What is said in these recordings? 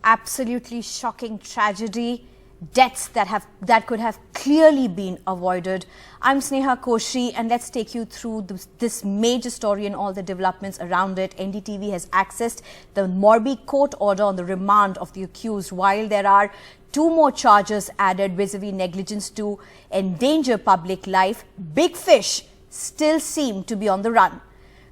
Absolutely shocking tragedy, deaths that could have clearly been avoided. I'm Sneha Koshi, and let's take you through this major story and all the developments around it. NDTV has accessed the Morbi court order on the remand of the accused, while there are 2 more charges added vis-a-vis negligence to endanger public life. Big fish still seem to be on the run.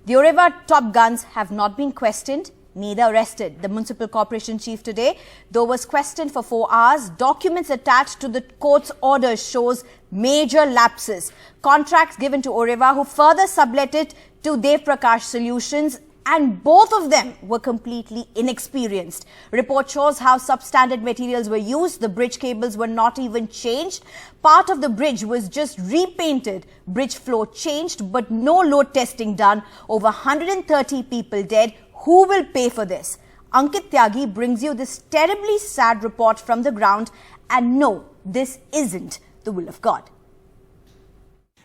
The Oreva top guns have not been questioned, neither arrested. The municipal corporation chief today, though, was questioned for 4 hours. Documents attached to the court's order shows major lapses. Contracts given to Oreva, who further sublet it to Deverakonda Solutions, and both of them were completely inexperienced. Report shows how substandard materials were used. The bridge cables were not even changed. Part of the bridge was just repainted. Bridge floor changed, but no load testing done. Over 130 people dead. Who will pay for this? Ankit Tyagi brings you this terribly sad report from the ground. And no, this isn't the will of God.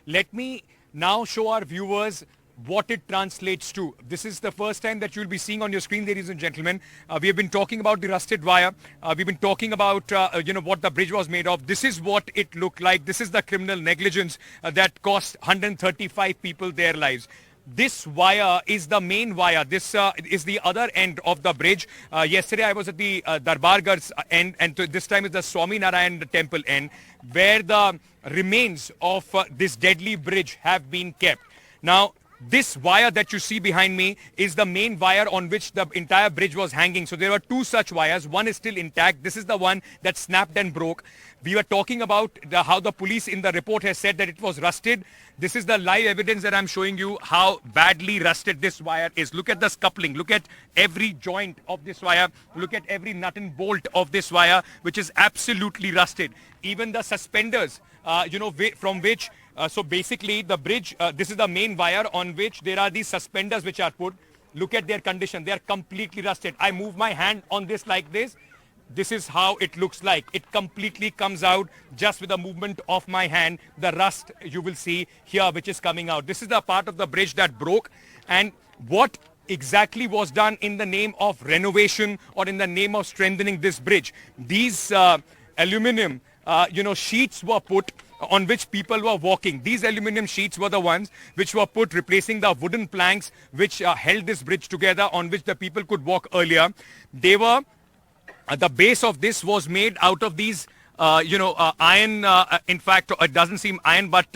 Let me now show our viewers what it translates to. This is the first time that you'll be seeing on your screen, ladies and gentlemen. We have been talking about the rusted wire. We've been talking about, what the bridge was made of. This is what it looked like. This is the criminal negligence that cost 135 people their lives. This wire is the main wire. This is the other end of the bridge. Yesterday I was at the Darbargar's end, and this time is the Swami Narayan temple end, where the remains of this deadly bridge have been kept. Now, this wire that you see behind me is the main wire on which the entire bridge was hanging. So there were 2 such wires. One is still intact. This is the one that snapped and broke. We were talking about how the police in the report has said that it was rusted. This is the live evidence that I'm showing you how badly rusted this wire is. Look at the coupling. Look at every joint of this wire. Look at every nut and bolt of this wire, which is absolutely rusted. Even the suspenders, from which so basically the bridge, this is the main wire on which there are these suspenders which are put. Look at their condition. They are completely rusted. I move my hand on this like this. This is how it looks like. It completely comes out just with the movement of my hand. The rust you will see here, which is coming out. This is the part of the bridge that broke. And what exactly was done in the name of renovation or in the name of strengthening this bridge? These aluminum, sheets were put on which people were walking. These aluminum sheets were the ones which were put replacing the wooden planks which held this bridge together, on which the people could walk earlier. They were, the base of this was made out of these iron, in fact, it doesn't seem iron, but,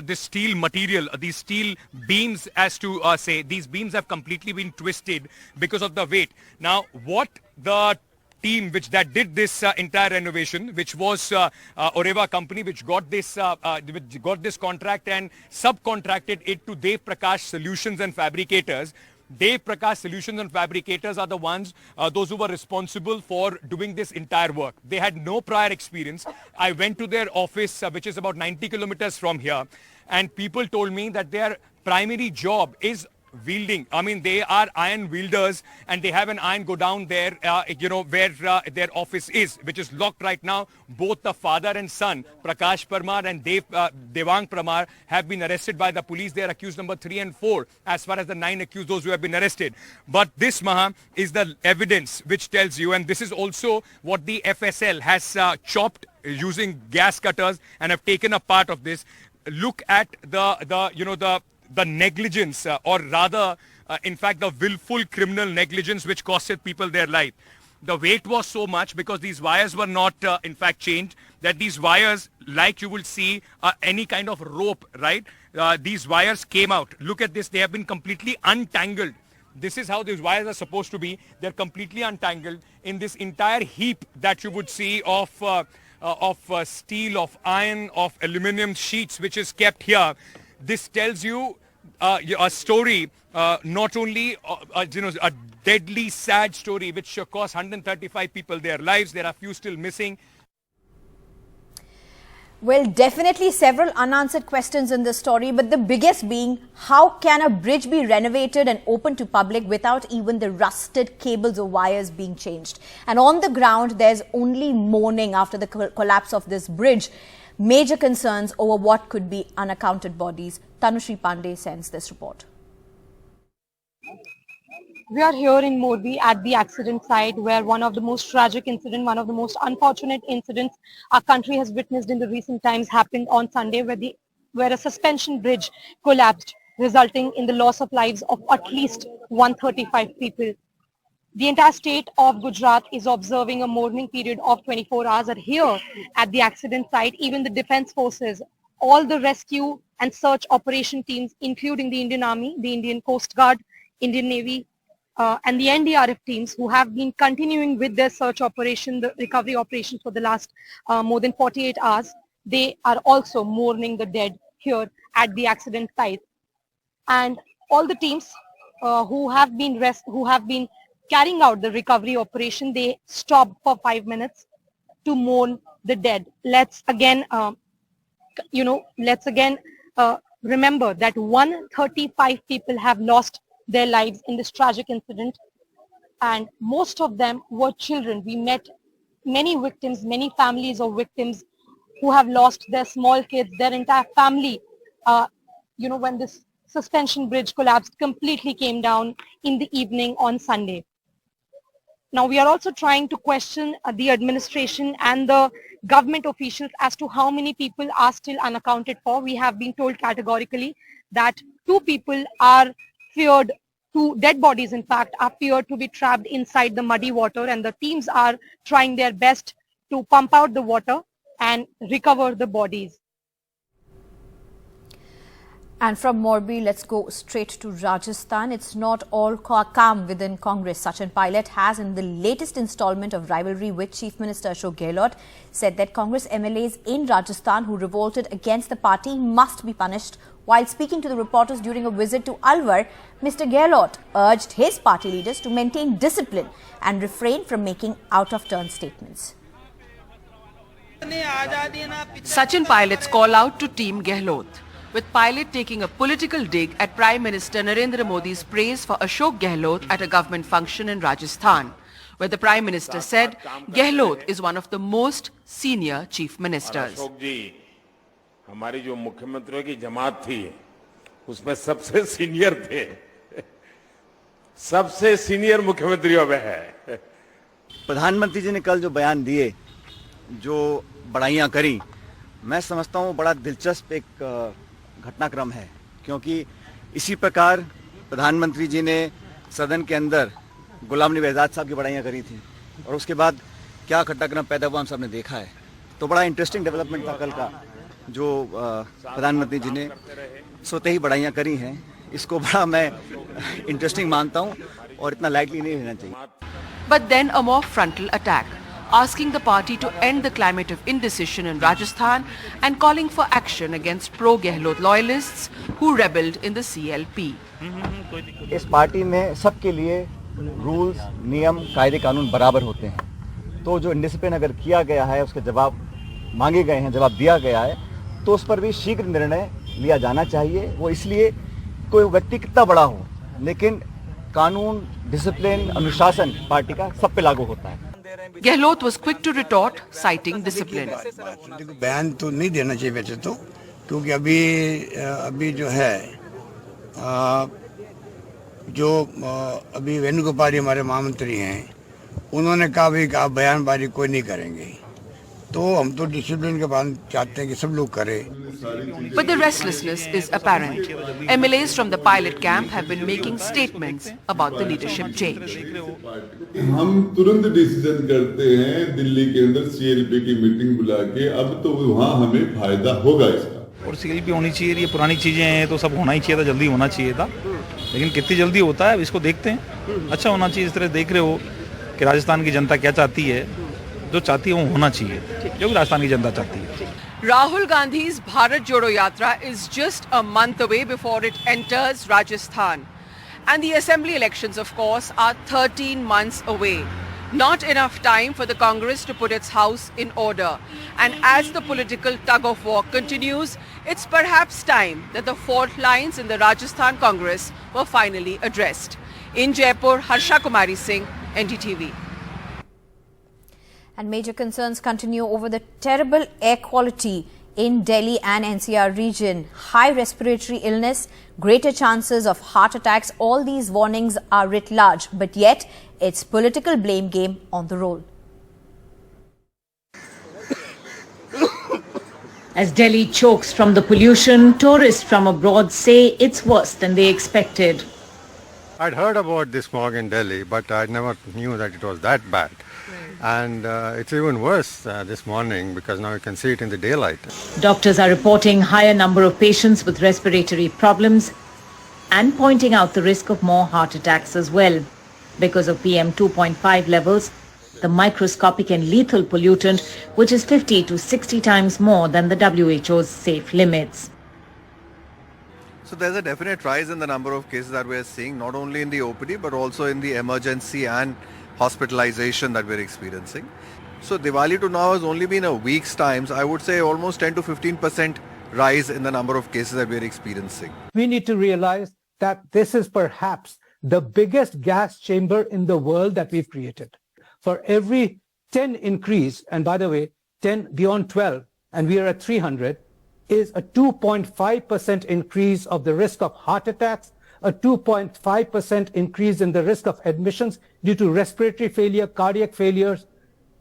this steel material, these steel beams, as to say, these beams have completely been twisted because of the weight. Now, what the team which did this entire renovation, which was Oreva company, which got this contract and subcontracted it to Deverakonda Solutions and Fabricators. Deverakonda Solutions and Fabricators are the ones, those who were responsible for doing this entire work. They had no prior experience. I went to their office, which is about 90 kilometers from here, and people told me that their primary job is wielding. I mean, they are iron wielders, and they have an iron go down there, where their office is, which is locked right now. Both the father and son, Prakash Parmar and Devang Parmar, have been arrested by the police. They are accused number 3 and 4, as far as the 9 accused, those who have been arrested. But this, Maha, is the evidence which tells you, and this is also what the FSL has chopped using gas cutters and have taken a part of this. Look at the negligence, or rather, in fact, the willful criminal negligence which costed people their life. The weight was so much because these wires were not, in fact, changed. that these wires, like you will see, any kind of rope, right? These wires came out. Look at this. They have been completely untangled. This is how these wires are supposed to be. They're completely untangled in this entire heap that you would see of steel, of iron, of aluminum sheets, which is kept here. This tells you a story, not only a deadly, sad story, which cost 135 people their lives. There are few still missing. Well, definitely several unanswered questions in this story, but the biggest being, how can a bridge be renovated and open to public without even the rusted cables or wires being changed? And on the ground, there's only mourning after the collapse of this bridge. Major concerns over what could be unaccounted bodies. Tanushree Pandey sends this report. We are here in Morbi at the accident site where one of the most tragic incidents, one of the most unfortunate incidents our country has witnessed in the recent times happened on Sunday where a suspension bridge collapsed, resulting in the loss of lives of at least 135 people. The entire state of Gujarat is observing a mourning period of 24 hours. And here at the accident site, even the defense forces, all the rescue and search operation teams, including the Indian Army, the Indian Coast Guard, Indian Navy, and the NDRF teams who have been continuing with their search operation, the recovery operations for the last more than 48 hours, they are also mourning the dead here at the accident site. And all the teams who have been carrying out the recovery operation, they stopped for 5 minutes to mourn the dead. Let's again, remember that 135 people have lost their lives in this tragic incident, and most of them were children. We met many victims, many families of victims who have lost their small kids, their entire family. When this suspension bridge collapsed, completely came down in the evening on Sunday. Now we are also trying to question the administration and the government officials as to how many people are still unaccounted for. We have been told categorically that 2 people are feared, 2 dead bodies in fact are feared to be trapped inside the muddy water, and the teams are trying their best to pump out the water and recover the bodies. And from Morbi, let's go straight to Rajasthan. It's not all calm within Congress. Sachin Pilot has, in the latest installment of rivalry with Chief Minister Ashok Gehlot, said that Congress MLAs in Rajasthan who revolted against the party must be punished. While speaking to the reporters during a visit to Alwar, Mr. Gehlot urged his party leaders to maintain discipline and refrain from making out-of-turn statements. Sachin Pilot's call out to Team Gehlot, with Pilot taking a political dig at Prime Minister Narendra Modi's praise for Ashok Gehlot at a government function in Rajasthan, where the Prime Minister said Gehlot is one of the most senior chief ministers. हमारी जो मुख्यमंत्रियों की जमात थी उसमें सबसे senior थे, सबसे senior मुख्यमंत्रियों में है। प्रधानमंत्री जी ने कल जो बयान दिए, जो बड़ाइयां करी, मैं समझता हूं बड़ा दिलचस्प एक घटनाक्रम है, क्योंकि इसी प्रकार प्रधानमंत्री जी ने सदन के अंदर गुलाम नबी आजाद साहब की बड़ाइयां करी थी, और उसके बाद क्या घटनाक्रम पैदा हुआ हम सब ने देखा है। तो बड़ा इंटरेस्टिंग डेवलपमेंट था कल का, जो प्रधानमंत्री जी ने स्वतः ही बड़ाइयां करी हैं। इसको बड़ा मैं इंटरेस्टिंग मानता हूं और इतना लाइटली नहीं लेना चाहिए। But then a more frontal attack, asking the party to end the climate of indecision in Rajasthan and calling for action against pro-Gehlot loyalists who rebelled in the CLP. इस party में सबके लिए rules, नियम, कायदे कानून बराबर होते हैं। तो जो इंडिसिप्लिन अगर किया गया है, उसके जवाब मांगे गए हैं, जवाब दिया गया है, तो उस पर भी शीघ्र निर्णय लिया जाना चाहिए। वो इसलिए कोई व्यक्ति कितना बड़ा हो, लेकिन कानून, डिसिप्लिन, अनुशासन पार्टी का सब पे लागू होता है। Gehlot was quick to retort, citing discipline. देखो, बयान तो नहीं देना चाहिए वैसे तो, क्योंकि अभी जो है अभी वेणुगोपाल हमारे महामंत्री हैं, उन्होंने कहा भाई बयानबाजी कोई नहीं करेंगे। तो हम तो डिसिप्लिन के बाद चाहते हैं कि सब लोग करें. But the restlessness is apparent. MLAs from the pilot camp have been making statements about the leadership change. हम तुरंत डिसीजन करते हैं दिल्ली के अंदर CLP की मीटिंग बुला के, अब तो वहाँ हमें फायदा होगा इसका. और CLP होनी चाहिए, ये पुरानी चीजें हैं तो सब होना ही चाहिए था, जल्दी होना चाहिए था, लेकिन कितनी जल्दी होता है इसको देखते हैं. अच्छा होना चाहिए. इस तरह देख रहे हो कि राजस्थान की जनता क्या चाहती है, जो चाहती है वो होना चाहिए, जो भी राजस्थान की जनता चाहती है. Rahul Gandhi's Bharat Jodo Yatra is just a month away before it enters Rajasthan. And the assembly elections, of course, are 13 months away. Not enough time for the Congress to put its house in order. And as the political tug-of-war continues, it's perhaps time that the fault lines in the Rajasthan Congress were finally addressed. In Jaipur, Harsha Kumari Singh, NDTV. And major concerns continue over the terrible air quality in Delhi and NCR region. High respiratory illness, greater chances of heart attacks, all these warnings are writ large. But yet, it's political blame game on the roll. As Delhi chokes from the pollution, tourists from abroad say it's worse than they expected. I'd heard about this smog in Delhi, but I never knew that it was that bad. And it's even worse this morning because now you can see it in the daylight. Doctors are reporting higher number of patients with respiratory problems and pointing out the risk of more heart attacks as well. Because of PM 2.5 levels, the microscopic and lethal pollutant, which is 50 to 60 times more than the WHO's safe limits. So there's a definite rise in the number of cases that we're seeing, not only in the OPD, but also in the emergency and hospitalization that we're experiencing. So Diwali to now has only been a week's time. So I would say almost 10 to 15% rise in the number of cases that we're experiencing. We need to realize that this is perhaps the biggest gas chamber in the world that we've created. For every 10 increase, and by the way, 10 beyond 12, and we are at 300, is a 2.5% increase of the risk of heart attacks, a 2.5% increase in the risk of admissions due to respiratory failure, cardiac failures,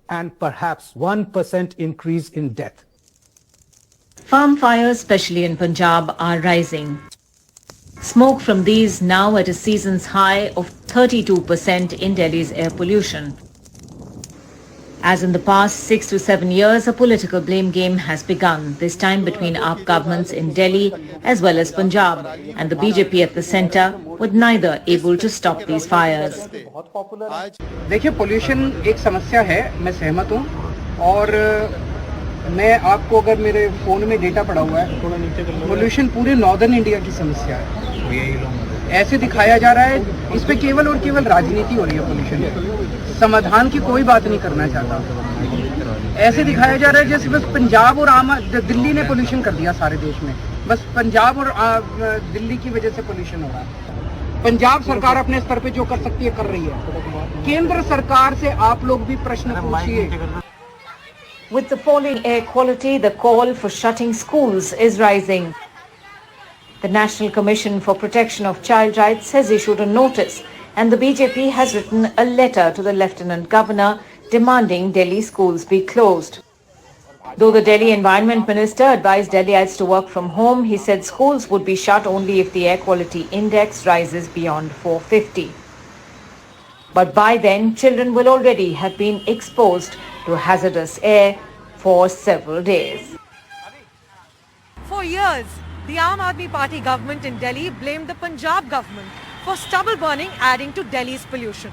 and perhaps 1% increase in death. Farm fires, especially in Punjab, are rising. Smoke from these now at a season's high of 32% in Delhi's air pollution. As in the past 6 to 7 years, a political blame game has begun, this time between AAP governments in Delhi as well as Punjab, and the BJP at the centre, with neither able to stop these fires. देखिए, pollution एक समस्या है, मैं सहमत हूँ, और मैं आपको अगर मेरे फ़ोन में डेटा पड़ा हुआ है, पोल्यूशन पूरे नॉर्दर्न इंडिया की समस्या है. ऐसे दिखाया जा रहा है, इस पे केवल और केवल राजनीति हो रही है. पोल्यूशन समाधान की कोई बात नहीं करना चाहता. ऐसे दिखाया जा रहा है जैसे बस पंजाब और दिल्ली ने पोल्यूशन कर दिया सारे देश में. बस पंजाब और दिल्ली की वजह से पोल्यूशन हो रहा है. पंजाब सरकार अपने स्तर पे जो कर सकती है कर रही है. केंद्र सरकार से आप लोग भी प्रश्न पूछिए. With the falling air quality, the call for shutting schools is rising. The National Commission for Protection of Child Rights has issued a notice, and the BJP has written a letter to the Lieutenant Governor demanding Delhi schools be closed. Though the Delhi Environment Minister advised Delhiites to work from home, he said schools would be shut only if the air quality index rises beyond 450. But by then, children will already have been exposed to hazardous air for several days. For years, the Aam Aadmi Party government in Delhi blamed the Punjab government for stubble burning adding to Delhi's pollution.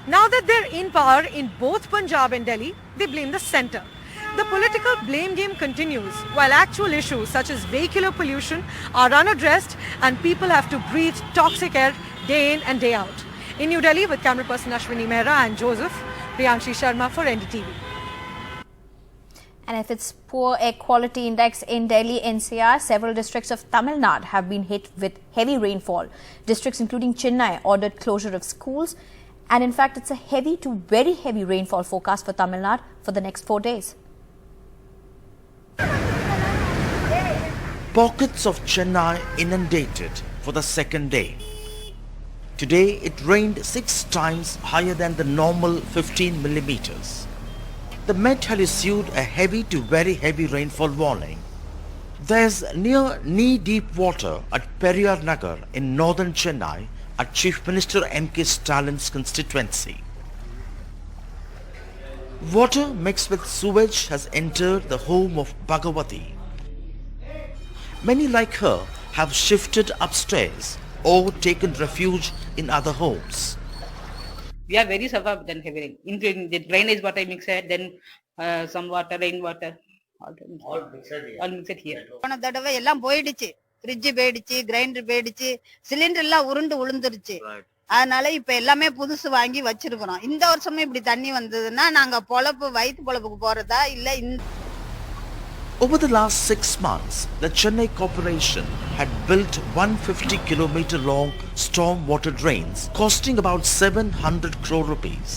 Now that they're in power in both Punjab and Delhi, they blame the centre. The political blame game continues while actual issues such as vehicular pollution are unaddressed and people have to breathe toxic air day in and day out. In New Delhi with camera person Ashwini Mehra and Joseph, Priyanshi Sharma for NDTV. And if it's poor air quality index in Delhi NCR, several districts of Tamil Nadu have been hit with heavy rainfall. Districts including Chennai ordered closure of schools. And in fact, it's a heavy to very heavy rainfall forecast for Tamil Nadu for the next 4 days. Pockets of Chennai inundated for the second day. Today, it rained 6 times higher than the normal 15 millimeters. the Met had issued a heavy to very heavy rainfall warning. There's near knee-deep water at Periyar Nagar in northern Chennai at Chief Minister M.K. Stalin's constituency. Water mixed with sewage has entered the home of Bhagawati. Many like her have shifted upstairs or taken refuge in other homes. We are very suffer with the heavy rain, including the drainage water mixed, then some water, rainwater, all mixed here. போன தடவை எல்லாம் போயிடுச்சு, fridge போயிடுச்சு, grinder போயிடுச்சு, cylinder எல்லாம் உருண்டு விழுந்துருச்சு. அதனால இப்ப எல்லாமே புதுசு வாங்கி வச்சிருக்கோம். இந்த வருஷமும் இப்படி தண்ணி வந்ததுன்னா நாங்க வயித்து பொழப்புக்கு போறதா இல்ல. Over the last 6 months, the Chennai Corporation had built 150-kilometer long storm water drains costing about 700 crore rupees.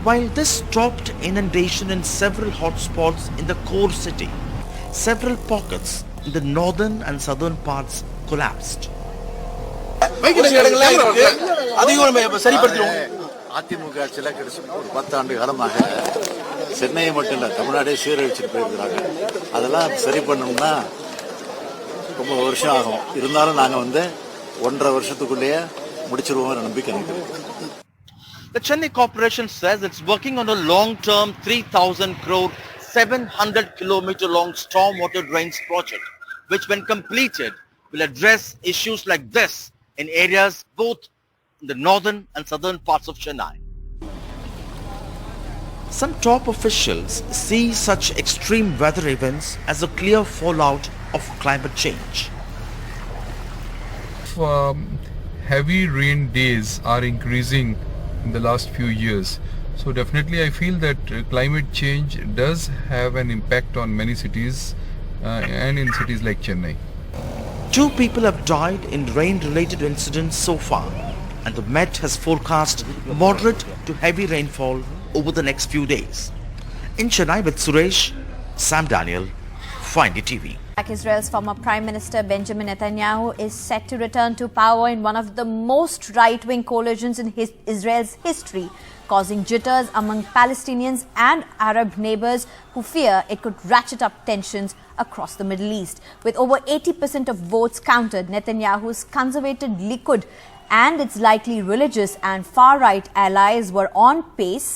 While this stopped inundation in several hotspots in the core city, several pockets in the northern and southern parts collapsed. AIADMK ஆட்சியில கிட்ட ஒரு 10 ஆண்டு காலமாக சென்னையை மட்டும் இல்ல தமிழ்நாடே சீரழிச்சிட்டு போயிருக்கிறாங்க. அதெல்லாம் சரி பண்ணணும்னா ரொம்ப வருஷம் ஆகும். இருந்தாலும் நாங்க 1.5 வருஷத்துக்குள்ளேயே முடிச்சிருவோம் நம்பிக்கை எனக்கு. The Chennai Corporation says it's working on a long-term 3,000 crore 700-kilometer long stormwater drains project, which when completed will address issues like this in areas both in the northern and southern parts of Chennai. Some top officials see such extreme weather events as a clear fallout of climate change. Heavy rain days are increasing in the last few years. So definitely I feel that climate change does have an impact on many cities and in cities like Chennai. 2 people have died in rain-related incidents so far, and the Met has forecast moderate to heavy rainfall over the next few days. In Chennai with Suresh, Sam Daniel, NDTV. Israel's former Prime Minister Benjamin Netanyahu is set to return to power in one of the most right-wing coalitions in Israel's history, causing jitters among Palestinians and Arab neighbors who fear it could ratchet up tensions across the Middle East. With over 80% of votes counted, Netanyahu's conservative Likud and its likely religious and far-right allies were on pace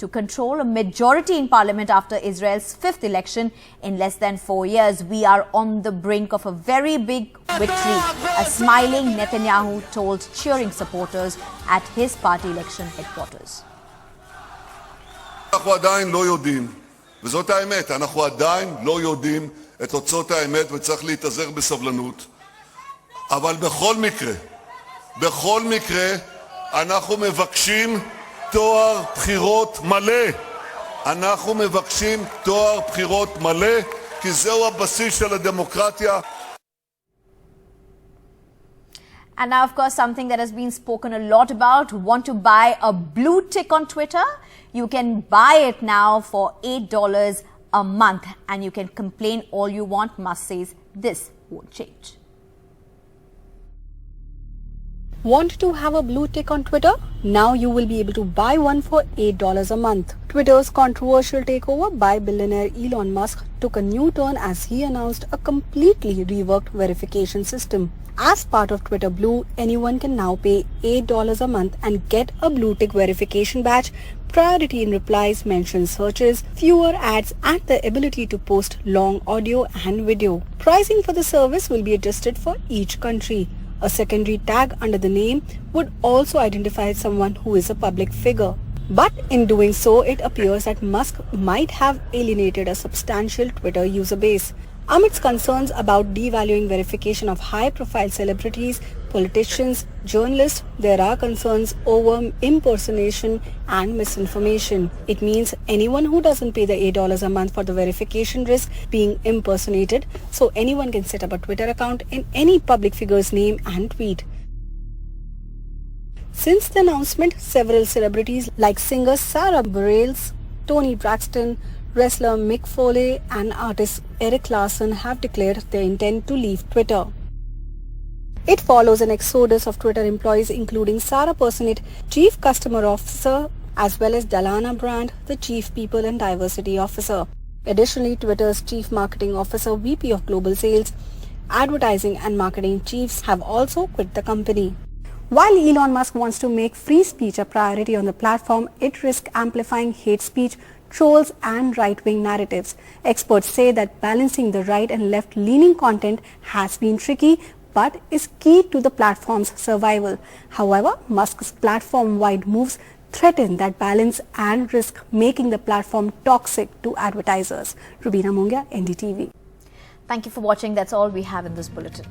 to control a majority in parliament after Israel's 5th election in less than 4 years. We are on the brink of a very big victory, a smiling Netanyahu told cheering supporters at his party election headquarters. אנחנו עדיין לא יודעים, וזאת האמת, אנחנו עדיין לא יודעים את תוצאות האמת וצריך להתאזר בסבלנות. אבל בכל מקרה, אנחנו מבקשים תואר בחירות מלא. אנחנו מבקשים תואר בחירות מלא, כי זהו הבסיס של הדמוקרטיה. And now, of course, something that has been spoken a lot about. Want to buy a blue tick on Twitter? You can buy it now for $8 a month. And you can complain all you want. Musk says this won't change. Want to have a blue tick on Twitter? Now you will be able to buy one for $8 a month. Twitter's controversial takeover by billionaire Elon Musk took a new turn as he announced a completely reworked verification system. As part of Twitter Blue, anyone can now pay $8 a month and get a blue tick verification badge, priority in replies, mention searches, fewer ads and the ability to post long audio and video. Pricing for the service will be adjusted for each country. A secondary tag under the name would also identify someone who is a public figure. But in doing so, it appears that Musk might have alienated a substantial Twitter user base. Amidst concerns about devaluing verification of high-profile celebrities, politicians, journalists, there are concerns over impersonation and misinformation. It means anyone who doesn't pay the $8 a month for the verification risks being impersonated, so anyone can set up a Twitter account in any public figure's name and tweet. Since the announcement, several celebrities like singer Sarah Bareilles, Toni Braxton, wrestler Mick Foley and artist Eric Larson have declared their intent to leave Twitter. It follows an exodus of Twitter employees including Sarah Parsonage, Chief Customer Officer as well as Dalana Brand, the Chief People and Diversity Officer. Additionally, Twitter's Chief Marketing Officer, VP of Global Sales, Advertising and Marketing Chiefs have also quit the company. While Elon Musk wants to make free speech a priority on the platform, it risks amplifying hate speech, trolls and right-wing narratives. Experts say that balancing the right and left-leaning content has been tricky but is key to the platform's survival. However, Musk's platform-wide moves threaten that balance and risk making the platform toxic to advertisers. Rubina Mungia, NDTV. Thank you for watching. That's all we have in this bulletin.